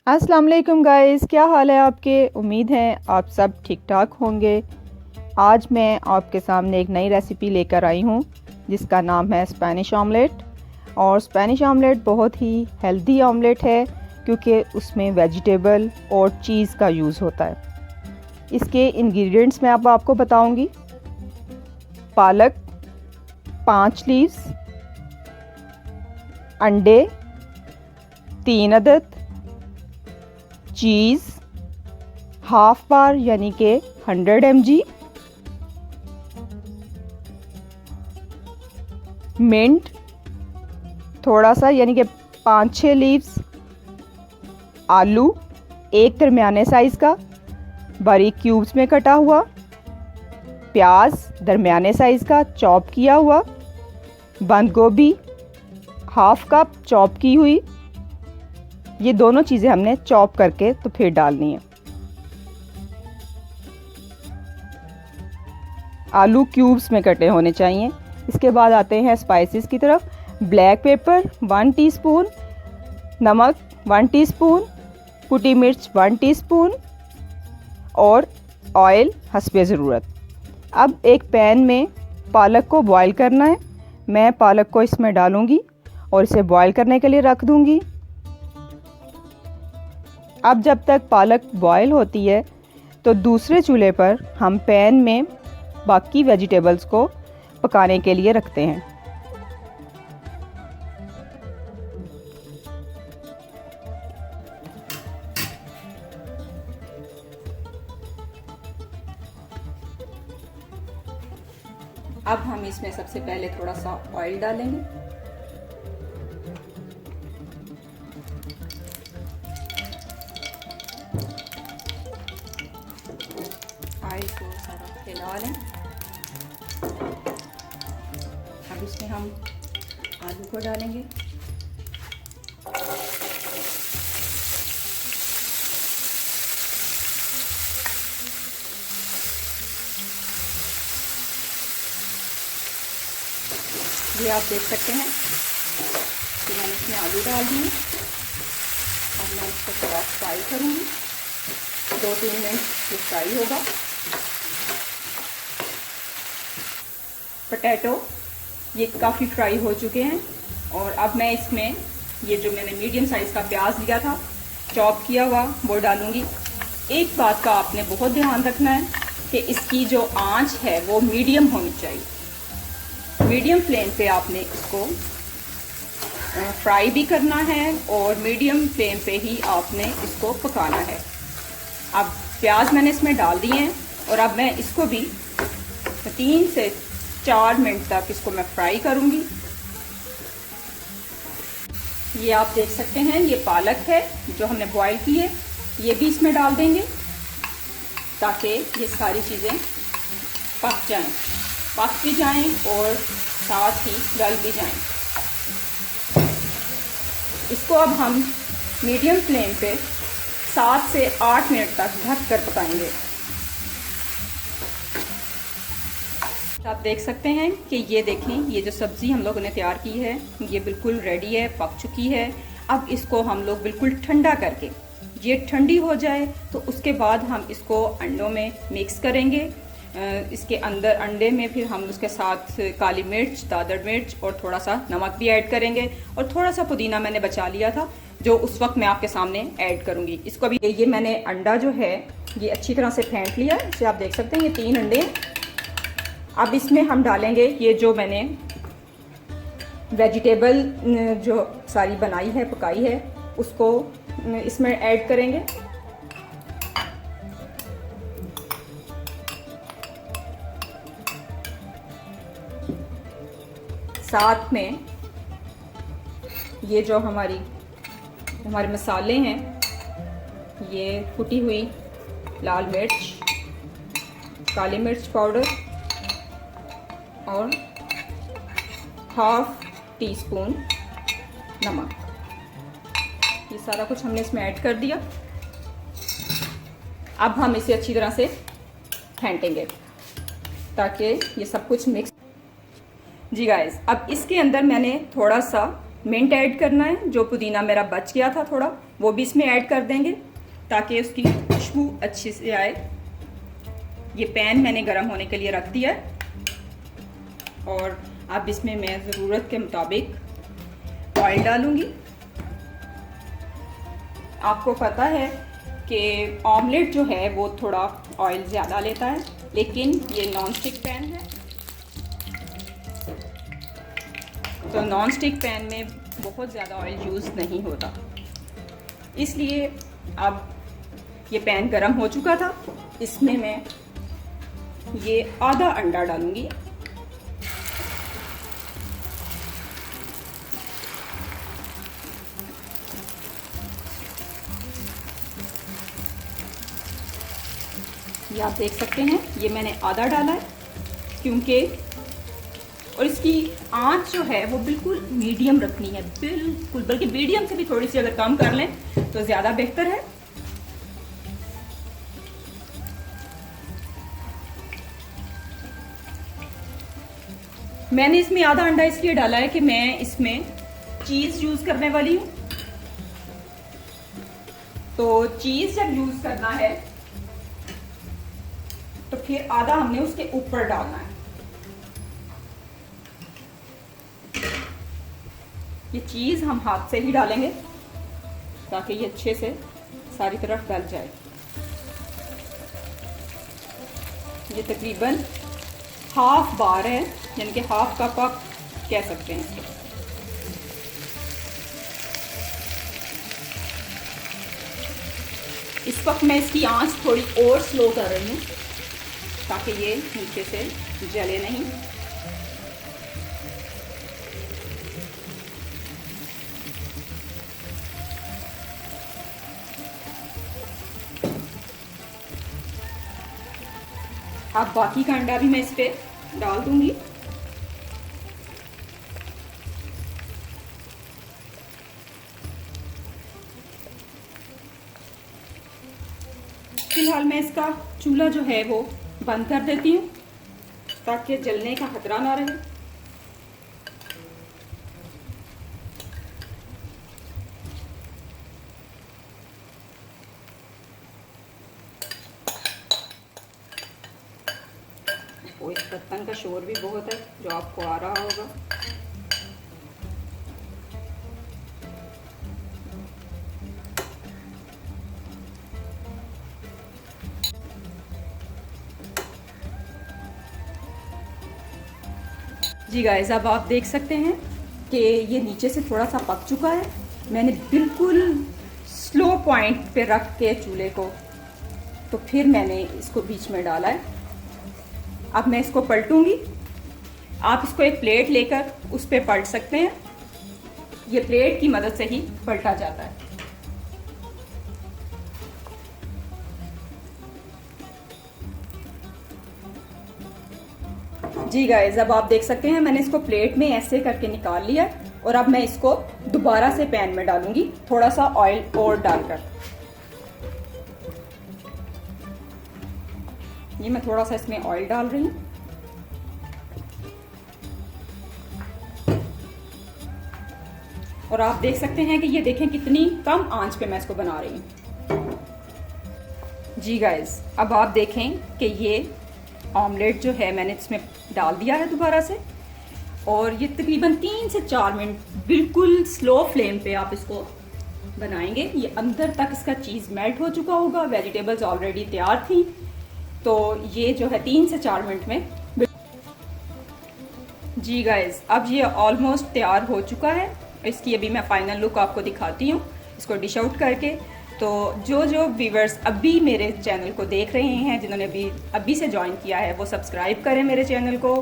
अस्सलाम वालेकुम गाइस, क्या हाल है आपके। उम्मीद है आप सब ठीक ठाक होंगे। आज मैं आपके सामने एक नई रेसिपी लेकर आई हूँ जिसका नाम है स्पेनिश ऑमलेट। और स्पेनिश ऑमलेट बहुत ही हेल्दी ऑमलेट है क्योंकि उसमें वेजिटेबल और चीज़ का यूज़ होता है। इसके इंग्रेडिएंट्स मैं अब आपको बताऊंगी। पालक 5 लीव्स, अंडे 3 अदद, चीज़ हाफ बार यानी कि 100 mg, मिंट थोड़ा सा यानी कि 5-6 लीव्स, आलू एक दरमियाने साइज़ का बारीक क्यूब्स में कटा हुआ, प्याज दरमियाने साइज़ का चॉप किया हुआ, बंद गोभी हाफ कप चॉप की हुई। ये दोनों चीज़ें हमने चॉप करके तो फिर डालनी है। आलू क्यूब्स में कटे होने चाहिए। इसके बाद आते हैं स्पाइसेस की तरफ। ब्लैक पेपर 1 टीस्पून, नमक 1 टीस्पून, कुटी मिर्च 1 टीस्पून और ऑयल हस्बे ज़रूरत। अब एक पैन में पालक को बॉईल करना है। मैं पालक को इसमें डालूंगी और इसे बॉईल करने के लिए रख दूंगी। अब जब तक पालक बॉईल होती है तो दूसरे चूल्हे पर हम पैन में बाकी वेजिटेबल्स को पकाने के लिए रखते हैं। अब हम इसमें सबसे पहले थोड़ा सा ऑयल डालेंगे। ऑयल को सारा फैला लें। अब इसमें हम आलू को डालेंगे। ये आप देख सकते हैं कि मैंने इसमें आलू डाल दिए। अब मैं इसको थोड़ा फ्राई करूँगी। 2-3 मिनट ये फ्राई होगा। पोटैटो ये काफ़ी फ्राई हो चुके हैं और अब मैं इसमें ये जो मैंने मीडियम साइज़ का प्याज लिया था चॉप किया हुआ वो डालूंगी। एक बात का आपने बहुत ध्यान रखना है कि इसकी जो आंच है वो मीडियम होनी चाहिए। मीडियम फ्लेम पे आपने इसको फ्राई भी करना है और मीडियम फ्लेम पे ही आपने इसको पकाना है। अब प्याज मैंने इसमें डाल दिए हैं और अब मैं इसको भी 3 से 4 मिनट तक इसको मैं फ्राई करूंगी। ये आप देख सकते हैं ये पालक है जो हमने बॉईल की है, ये भी इसमें डाल देंगे ताकि ये सारी चीज़ें पक भी जाएं और साथ ही गल भी जाएं। इसको अब हम मीडियम फ्लेम पे 7 से 8 मिनट तक ढक कर पकाएंगे। आप देख सकते हैं कि ये देखें ये जो सब्ज़ी हम लोगों ने तैयार की है ये बिल्कुल रेडी है, पक चुकी है। अब इसको हम लोग बिल्कुल ठंडा करके ये ठंडी हो जाए तो उसके बाद हम इसको अंडों में मिक्स करेंगे। इसके अंदर अंडे में फिर हम उसके साथ काली मिर्च, दादड़ मिर्च और थोड़ा सा नमक भी ऐड करेंगे और थोड़ा सा पुदीना मैंने बचा लिया था जो उस वक्त मैं आपके सामने ऐड करूंगी। इसको अभी ये मैंने अंडा जो है ये अच्छी तरह से फेंट लिया। इसे आप देख सकते हैं ये 3 अंडे। अब इसमें हम डालेंगे ये जो मैंने वेजिटेबल जो सारी बनाई है पकाई है उसको इसमें ऐड करेंगे। साथ में ये जो हमारे मसाले हैं ये कुटी हुई लाल मिर्च, काली मिर्च पाउडर और हाफ टीस्पून नमक, ये सारा कुछ हमने इसमें ऐड कर दिया। अब हम इसे अच्छी तरह से फेंटेंगे ताकि ये सब कुछ मिक्स। जी गाइस, अब इसके अंदर मैंने थोड़ा सा मिंट ऐड करना है, जो पुदीना मेरा बच गया था थोड़ा वो भी इसमें ऐड कर देंगे ताकि उसकी खुशबू अच्छी से आए। ये पैन मैंने गर्म होने के लिए रख दिया है और अब इसमें मैं ज़रूरत के मुताबिक ऑयल डालूंगी। आपको पता है कि ऑमलेट जो है वो थोड़ा ऑयल ज़्यादा लेता है, लेकिन ये नॉन स्टिक पैन है तो नॉन स्टिक पैन में बहुत ज़्यादा ऑयल यूज़ नहीं होता। इसलिए अब ये पैन गरम हो चुका था, इसमें मैं ये आधा अंडा डालूंगी। ये आप देख सकते हैं, ये मैंने आधा डाला है क्योंकि, और इसकी आंच जो है वो बिल्कुल मीडियम रखनी है, बिल्कुल, बल्कि मीडियम से भी थोड़ी सी अगर कम कर लें तो ज़्यादा बेहतर है। मैंने इसमें आधा अंडा इसलिए डाला है कि मैं इसमें चीज़ यूज़ करने वाली हूँ, तो चीज़ जब यूज़ करना है तो फिर आधा हमने उसके ऊपर डालना है। ये चीज़ हम हाथ से ही डालेंगे ताकि ये अच्छे से सारी तरफ डल जाए। ये तकरीबन हाफ बार है, यानी कि हाफ कप आप कह सकते हैं इसको। इस वक्त मैं इसकी आंच थोड़ी और स्लो कर रही हूँ ताकि ये नीचे से जले नहीं। अब बाकी का अंडा भी मैं इस पे डाल दूंगी। फिलहाल मैं इसका चूल्हा जो है वो बंद कर देती हूँ ताकि जलने का खतरा ना रहे। और इस बर्तन का शोर भी बहुत है जो आपको आ रहा होगा। जी गाइस, अब आप देख सकते हैं कि ये नीचे से थोड़ा सा पक चुका है। मैंने बिल्कुल स्लो पॉइंट पे रख के चूल्हे को, तो फिर मैंने इसको बीच में डाला है। अब मैं इसको पलटूंगी। आप इसको एक प्लेट लेकर उस पर पलट सकते हैं, ये प्लेट की मदद से ही पलटा जाता है। जी गाइस, अब आप देख सकते हैं मैंने इसको प्लेट में ऐसे करके निकाल लिया और अब मैं इसको दोबारा से पैन में डालूंगी थोड़ा सा ऑयल और डालकर। ये मैं थोड़ा सा इसमें ऑयल डाल रही हूँ। और आप देख सकते हैं कि ये देखें कितनी कम आंच पे मैं इसको बना रही हूँ। जी गाइस, अब आप देखें कि ये ऑमलेट जो है मैंने इसमें डाल दिया है दोबारा से, और ये तकरीबन 3 से 4 मिनट बिल्कुल स्लो फ्लेम पे आप इसको बनाएंगे। ये अंदर तक इसका चीज़ मेल्ट हो चुका होगा, वेजिटेबल्स ऑलरेडी तैयार थी, तो ये जो है 3 से 4 मिनट में। जी गाइस, अब ये ऑलमोस्ट तैयार हो चुका है। इसकी अभी मैं फाइनल लुक आपको दिखाती हूँ इसको डिश आउट करके। तो जो व्यूवर्स अभी मेरे चैनल को देख रहे हैं, जिन्होंने अभी से ज्वाइन किया है, वो सब्सक्राइब करें मेरे चैनल को।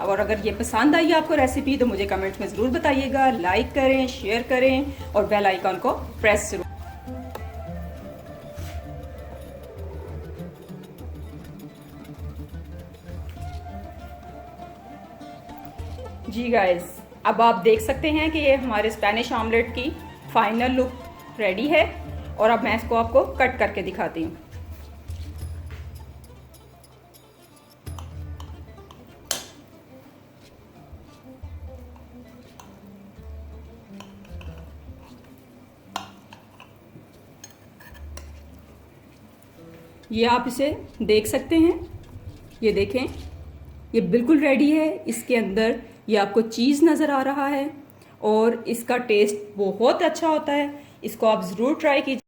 और अगर ये पसंद आई आपको रेसिपी तो मुझे कमेंट्स में ज़रूर बताइएगा, लाइक करें, शेयर करें और बेल आइकन को प्रेस जरूर। जी गाइस, अब आप देख सकते हैं कि ये हमारे स्पेनिश ऑमलेट की फाइनल लुक रेडी है, और अब मैं इसको आपको कट करके दिखाती हूँ। ये आप इसे देख सकते हैं, ये देखें, ये बिल्कुल रेडी है। इसके अंदर ये आपको चीज़ नज़र आ रहा है और इसका टेस्ट बहुत अच्छा होता है। इसको आप ज़रूर ट्राई कीजिए।